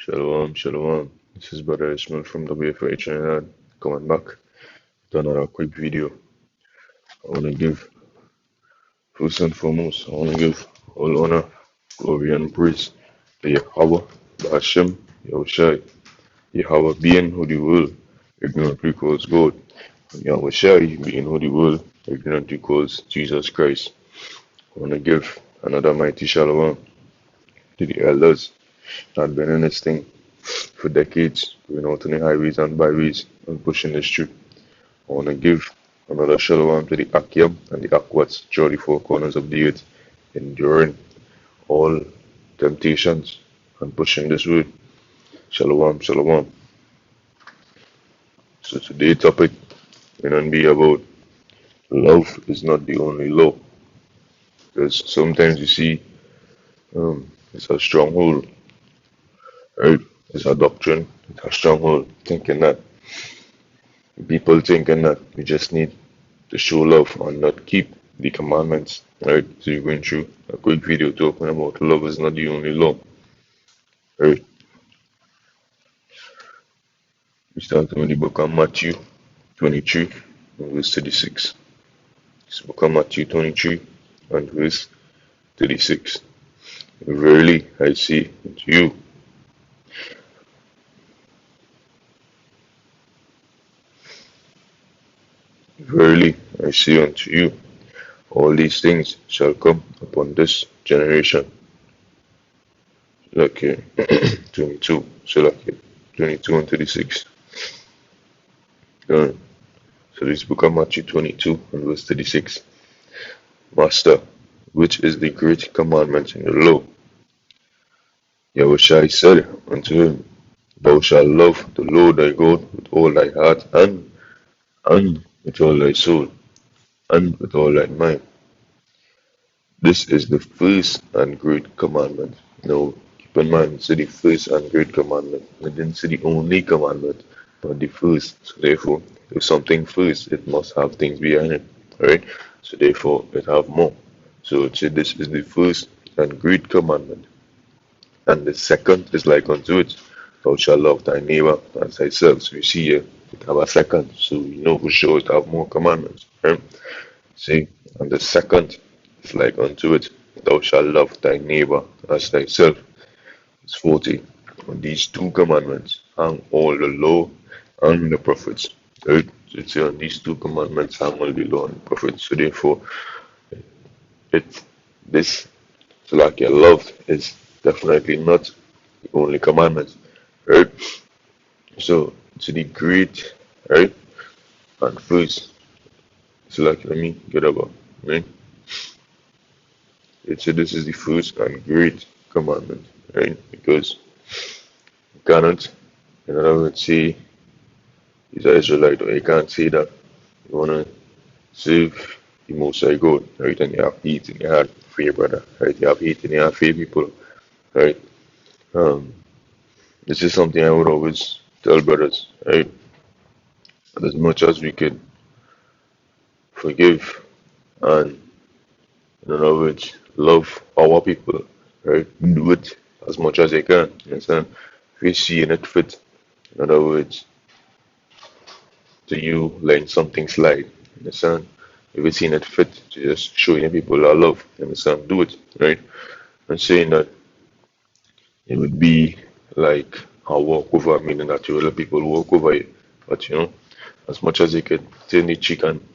Shalom, shalom. This is Brother Ishmael from WFA Trinidad coming back to another quick video. I want to give, first and foremost, I want to give all honor, glory, and praise to Yahweh, Hashem, Yahushai, Yahweh being who the world ignorantly calls God, and Yahushai being who the world ignorantly calls Jesus Christ. I want to give another mighty shalom to the elders that have been in this thing for decades, going out on the highways and byways and pushing this truth. I want to give another shalom to the Akyam and the Akwats throughout the four corners of the earth, enduring all temptations and pushing this word. Shalom, shalom. So today's topic will not be about love is not the only law. Because sometimes you see it's a stronghold, right? It's a doctrine, it's a stronghold, thinking that people thinking that we just need to show love and not keep the commandments. Right? So you're going through a quick video talking about love is not the only law. Right? We start with the book of Matthew 23 and verse 36. It's book of Matthew 23 and verse 36. Verily I say unto you, verily I say unto you, all these things shall come upon this generation. Like 22, so like 22 and 36. So this book of Matthew 22 and verse 36. Master, which is the great commandment in the law? Yahushua said unto him, Thou shalt love the Lord thy God with all thy heart and with all thy soul and with all thy mind. This is the first and great commandment. Now, keep in mind, it's the first and great commandment. It didn't say the only commandment, but the first. So therefore, if something first, it must have things behind it. Alright? So therefore, it have more. So it said this is the first and great commandment. And the second is like unto it. Thou shalt love thy neighbor as thyself. So you see here, it have a second. So we know for sure it have more commandments. Right? See? And the second is like unto it. Thou shalt love thy neighbor as thyself. It's 40. On these two commandments hang all the law and the prophets. Right? So it's on these two commandments hang all the law and the prophets. So therefore, it this so like your love is definitely not the only commandment. Right? So to the great, right? And first, so like let me get about, right? It said this is the first and great commandment, right? Because you cannot, in other words, say he's an Israelite, or you can't say that you wanna serve the Most High God, right? And you have hate in your heart for your brother, right? You have hate in your heart for your people, right? Um, this is something I would always tell brothers, right? As much as we can forgive and, in other words, love our people, right? Do it as much as you can, you understand? If you see it fit, in other words, to you letting something slide, you understand? If you see it fit to just showing people our love, you understand? Do it, right? I'm saying that it would be like a walkover, meaning that you will let people walk over you. But as much as you can turn the cheek and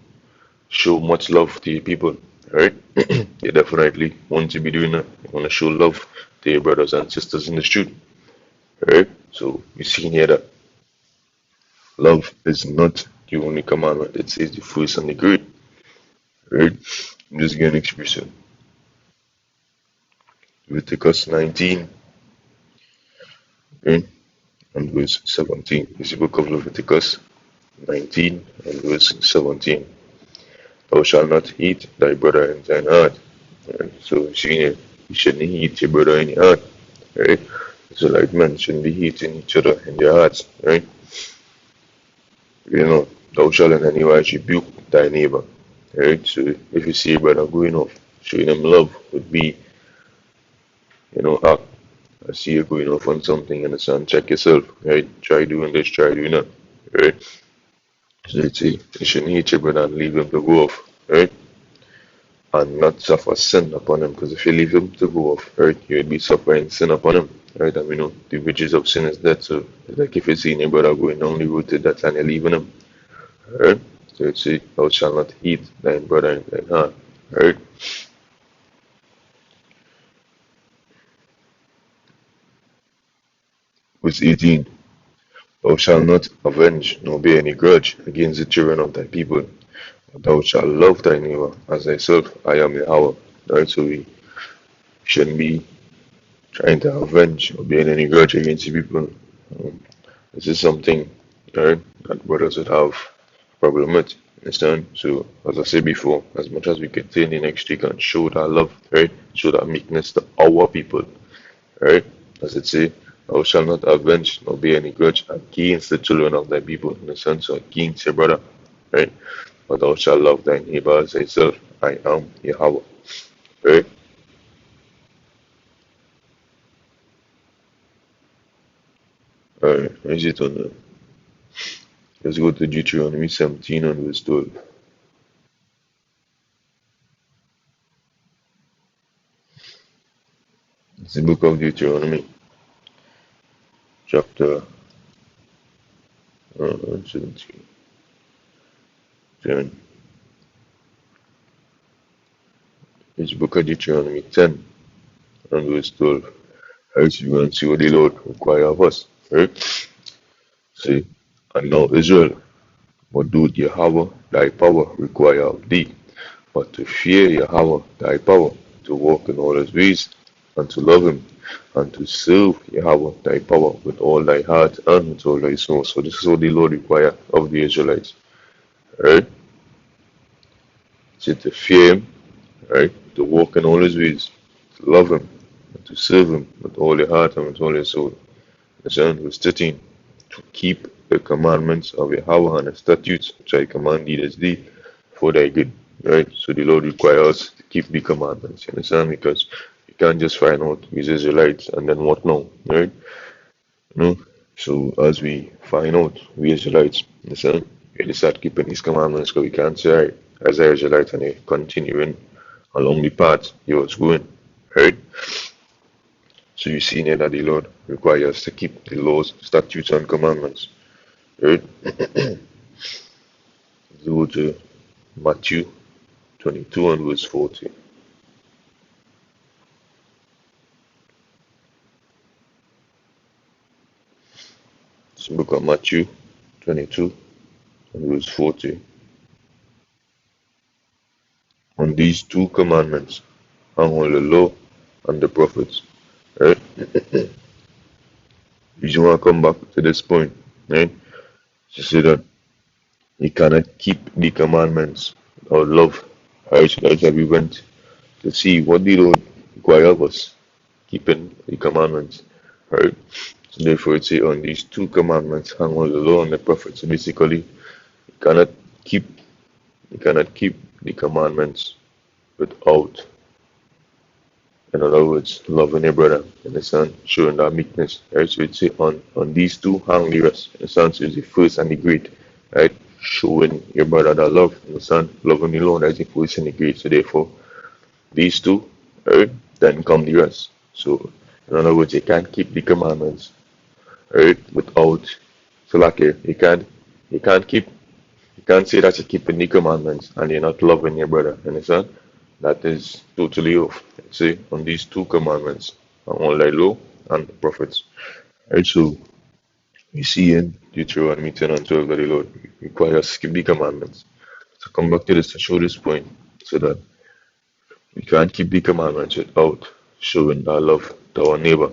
show much love to your people, right? You definitely want to be doing that. You want to show love to your brothers and sisters in the street, right? So you see here that love is not the only commandment. It says the first and the great, right? I'm just going to express it. Leviticus 19, right? And verse 17. This is the book of Leviticus 19 and verse 17. Thou shalt not hate thy brother in thine heart. Right? So you shouldn't hate your brother in your heart. Right? So like men shouldn't be hating each other in their hearts. Right? Thou shalt in any wise rebuke thy neighbor. Right? So if you see your brother going off, showing him love would be act I see you going off on something, understand? Check yourself, right? Try doing this, try doing that, right? So you see, you shouldn't hate your brother and leave him to go off, right? And not suffer sin upon him, because if you leave him to go off, right, you will be suffering sin upon him, right? And we know the wages of sin is death, so it's like if you see your brother going down the road to death and you're leaving him, right? So you see, thou shalt not hate thy brother in thine heart, right? Verse 18, thou shalt not avenge nor bear any grudge against the children of thy people, but thou shalt love thy neighbor as thyself. I am Yahweh, right? So we shouldn't be trying to avenge or bear any grudge against the people. Um, This is something, right, that brothers would have problem with. Understand? So, as I said before, as much as we can say in the next week and show that love, right, show that meekness to our people, right, as it say, thou shalt not avenge nor bear any grudge against the children of thy people, in the sense of against your brother, right, but thou shalt love thy neighbor as thyself. I am Yahweh, right? Alright, is it on the, let's go to Deuteronomy 17 and verse 12. It's the book of Deuteronomy, chapter 17. Then it's book of Deuteronomy 10 and verse 12. As you can see what the Lord require of us, right? See, and now Israel, what do Yahweh thy power require of thee? But to fear Yahweh thy power, to walk in all his ways, and to love him, and to serve Yahweh thy power with all thy heart and with all thy soul. So this is what the Lord require of the Israelites, right? See, to fear him, right? To walk in all his ways, to love him, and to serve him with all your heart and with all your soul. Understand? Verse 13. To keep the commandments of Yahweh and the statutes which I command thee this day for thy good. Right? So the Lord requires us to keep the commandments. You understand? Because you can't just find out these Israelites and then what now? Right? You know? So as we find out we Israelites, understand? We start keeping these commandments because we can't say, right, as an Israelite and they continuing along the path he was going. Right? So you see here that the Lord requires us to keep the laws, statutes, and commandments. Right? Go to Matthew 22 and verse 40. It's the book of Matthew 22 and verse 40. On these two commandments hang all the law and the prophets. Right? You just want to come back to this point, right? To say that you cannot keep the commandments or love. Right? So that's why we went to see what the Lord require of us, keeping the commandments. Right? So therefore it say on these two commandments hang all the law and the prophets. So basically you cannot keep you cannot keep the commandments without, in other words, loving your brother, understand, showing that meekness. Right? So it say on these two hang the rest. Understand? So it's the first and the great, right? Showing your brother that love, understand, loving the Lord as the first and the great. So therefore these two, right, then come the rest. So in other words, you can't keep the commandments, right, without, so like you can't keep, you can't say that you're keeping the commandments and you're not loving your brother, understand? That is totally off. See, on these two commandments, on all thy law and the prophets. Right, so we see in Deuteronomy 10 and 12 that the Lord requires us to keep the commandments. So come back to this to show this point so that we can't keep the commandments without showing our love to our neighbor,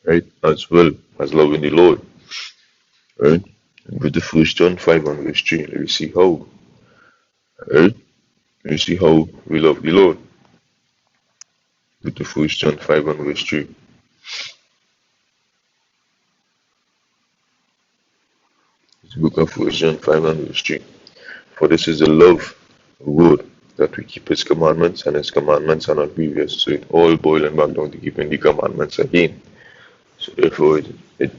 right? As well as loving the Lord, right? And with the first John 5 and verse 3, let me see how, right? Let me see how we love the Lord. With the first John 5 and verse 3. It's the book of first John 5 and verse 3. For this is the love of God, that we keep his commandments, and his commandments are not grievous. So it all boiling back down to keeping the commandments again. So therefore, it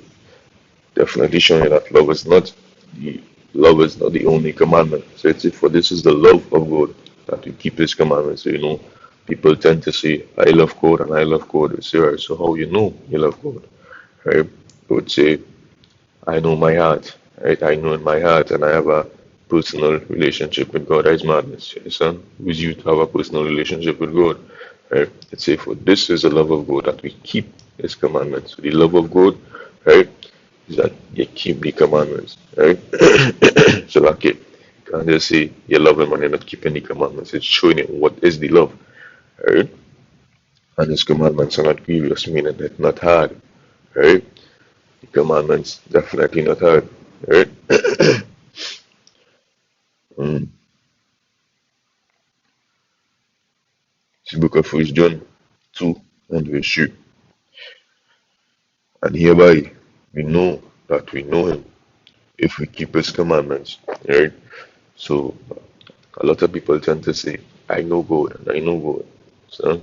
definitely showing that the love is not the only commandment. So it's for this is the love of God that we keep His commandments. So, people tend to say, "I love God" and "I love God." We say, "All right, so how you know you love God?" Right? I would say, "I know my heart." Right? I know in my heart, and I have a personal relationship with God. That is madness. You understand? With you to have a personal relationship with God. Right? Let's say, for this is the love of God that we keep His commandments. So the love of God, right, is that you keep the commandments, right? So like it, you can't just say you love Him and you're not keeping the commandments. It's showing it what is the love, right? And His commandments are not grievous, meaning they're not hard, right? The commandments definitely not hard, right? Mm. It's the book of First John 2 and verse 3. And hereby we know that we know Him if we keep His commandments, right? So a lot of people tend to say, "I know God and I know God." So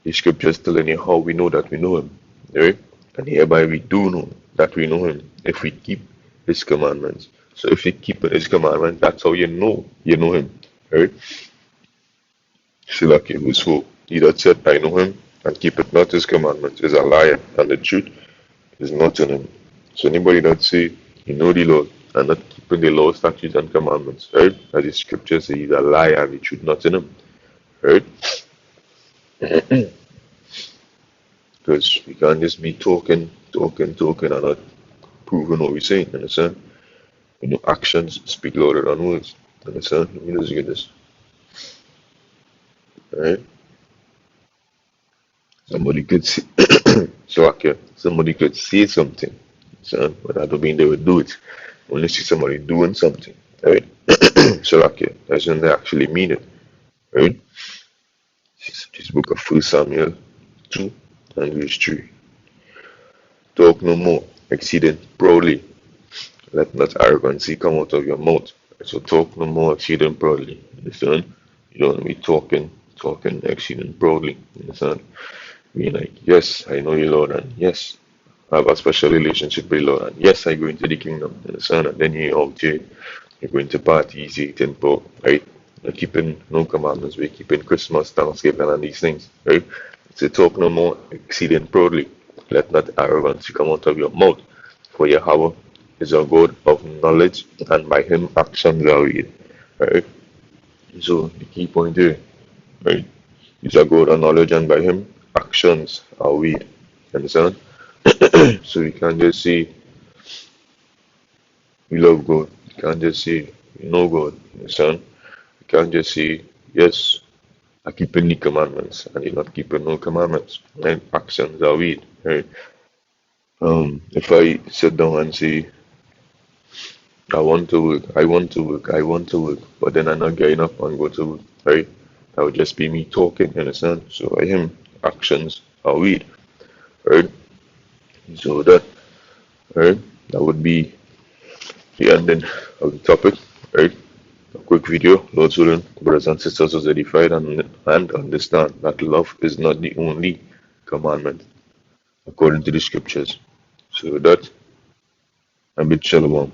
the scriptures telling you how we know that we know Him, right? And hereby we do know that we know Him if we keep His commandments. So if you keep His commandments, that's how you know Him, right? See, like it was who he that said, "I know Him," and keepeth not His commandments is a liar, and the truth is not in him. So anybody that say you know the Lord and not keeping the law, statutes, and commandments, right? As the scripture says, he's a liar and the truth not in him, right? Because we can't just be talking, and not proving what we're saying, understand? Actions speak louder than words, understand? Let me just get this, right? Somebody could see, so okay, somebody could say something, understand? But that don't mean they would do it. When you see somebody doing something, right? So okay, that's when they actually mean it, right? This book of First Samuel 2 and verse 3. Talk no more, exceeding proudly. Let not arrogancy come out of your mouth. So talk no more, exceeding proudly. Understand? You don't want to be talking, exceeding proudly. Understand? Being like, yes, I know you, Lord, and yes, I have a special relationship with you, Lord, and yes, I go into the kingdom. Understand? And then you're out here, you're going to parties, eating pork, right? You're keeping no commandments, we're keeping Christmas, Thanksgiving, and these things, right? So talk no more, exceeding proudly. Let not arrogance come out of your mouth, for Yahweh is a God of knowledge, and by him actions are weighed. Right? So the key point here, right? He's a God of knowledge, and by him actions are weighed. Understand? So you can't just say you love God. You can't just say you know God. Understand? You can't just say yes, I keep the commandments, and you're not keeping no commandments. And actions are weighed. Right? If I sit down and say I want to work, I want to work, I want to work, but then I'm not getting up and go to work, right? That would just be me talking, you understand? So I am actions are weed, right? So right, that would be the ending of the topic, right? A quick video, Lord children, brothers and sisters was edified and understand that love is not the only commandment according to the scriptures. So that, a bit shalom.